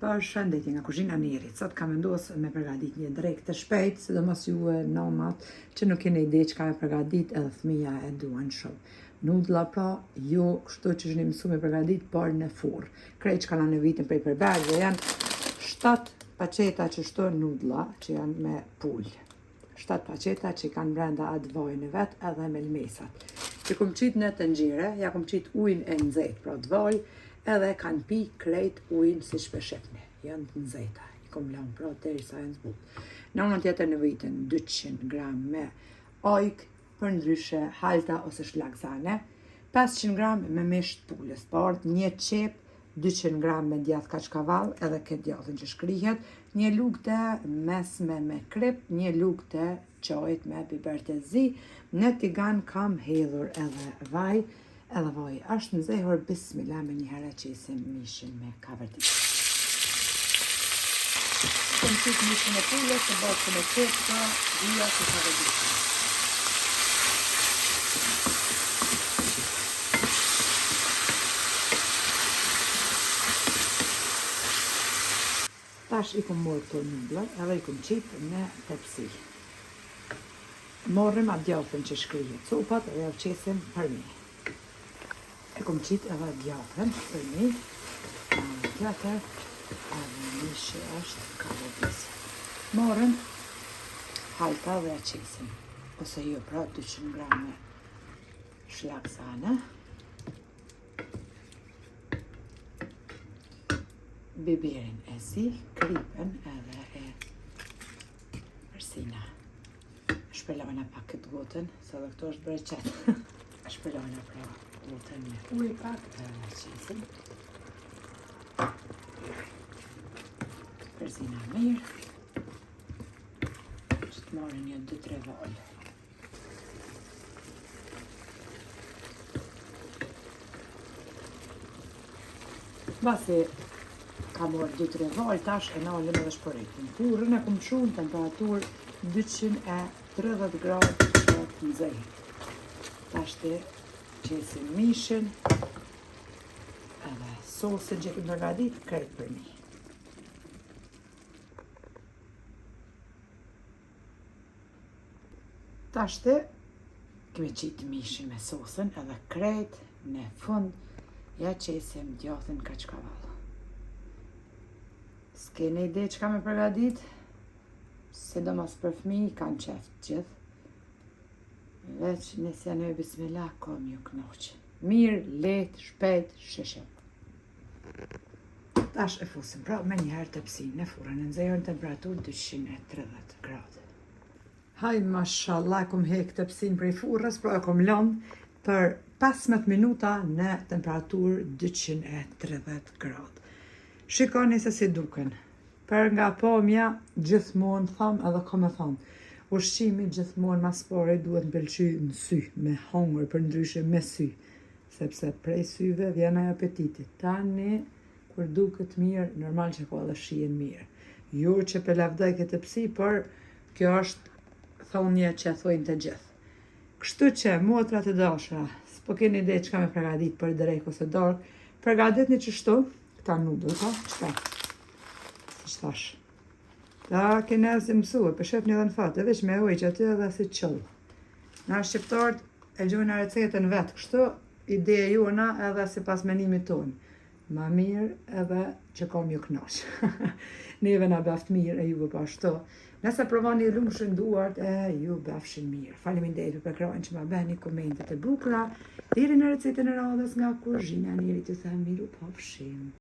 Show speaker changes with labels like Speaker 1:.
Speaker 1: Përshëndetje nga kuzhina Nerit. Sot kam vendosur me përgatit një drekë të shpejt, sidomos ju nomat që nuk keni ide çka me përgatit edhe fëmija e duan shumë. Nudlla pra, jo kështu që jeni mësuar me përgatit, por në furrë. Krejt që kanë nevitin prej përbergje janë 7 paqeta që shto nudlla që janë me pull. 7 paqeta që kanë brenda atë vojën e vet edhe me lmesat. Që kom qit në tenxhere, ja kom qit ujin e nxehtë pra të vaj, edhe kanë pi krejt ujin si shpeshefni, janë të nxehta, i kom lanë pra derisa janë zbut. Në unën tjetër nevojiten 200 gram me ojk, për ndryshe halta ose shlagzane, 500 gram me misht pulës, por një qep 200 gram me djath kaçkavall, edhe këtë djathën që shkrihet, një lugë mesme me krip, një lugë qojt me biber të zi, në tigan kam hedhur edhe vaj, edhe vaj është nxehur bismillah me një herë qesim mishin me kavërdik. Kom qit mishin e pulës, të bërë me qepka, dhia të kavërdik. Tash i kom morë të nudlla, edhe i kom qit në tepsi. Morrim atë djathën që shkrihet copat edhe ja qesim për mi. E kom qit edhe djathën për mi, tjetër, edhe mishi është kavëdisja. Morëm halta dhe ja qesim, ose jo pra 200 gram me shlagzane, biberin e zi, kripen edhe e përsina. Shpërlojna pak këtë gotën, se dhe këto është breqet. Shpërlojna pra gotën me ujë pak, edhe qesim. Përsina mirë. Që të marrë një 2-3 vaj. Basi ka morë 2-3 vaj, tash e nalim edhe shpëritin. Furrën e kom çu në temperaturë 230 gradë që të nxehtë. Tash të qesim mishin edhe sosin që kemë përgatit krejt për mi. Tash të kemi qit mishin me sosin edhe krejt në fund ja qesim djathën kaçkavall. S'keni ide çka me përgatit, sidomos për fëmijë kanë qef gjithë. Veç nëse janë bismillah, kom ju knoq. Mirë, lehtë, shpejt, shishëm. Tash e fusim pra me njëherë tepsinë në furrën e nxehur në temperaturë 230 gradë. Haj, mashallah, kom hek tepsinë prej furrës, pra e kom lënë për 15 minuta në temperaturë 230 gradë. Shikoni se si duken. Për nga pomja, gjithmonë tham edhe kom e tham. Ushqimi gjithmonë mas pari duhet më pëlqy në sy, me hongër për ndryshe me sy. Sepse prej syve vjen ai apetiti. Tani, kur duket mirë, normal që ka edhe shijen mirë. Jo që për lavdaj këtë psi, por kjo është thonje që thojnë të gjithë. Kështu që, motrat e dashura, s'po keni ide çka me përgatit për drekë ose darkë, përgatitni që shtu, këta nudëll, ka? Qëta? Si qëtash. Ta kene si mësue, për shef një dhe në fatë, veç me ujë që aty edhe si qëllë. Na shqiptarët e gjojnë recetën vetë, kështu ideja jona edhe si pas menimit tonë. Ma mirë edhe që kom ju knoq. Neve na beft mirë e juve pa ashtu. Nëse provani lumshin duart, ju befshin mirë. Faleminderit për krajnë që ma bëni komentet e bukura. Deri në recetën e radhës nga kuzhina Nerit, ju them miru pafshim.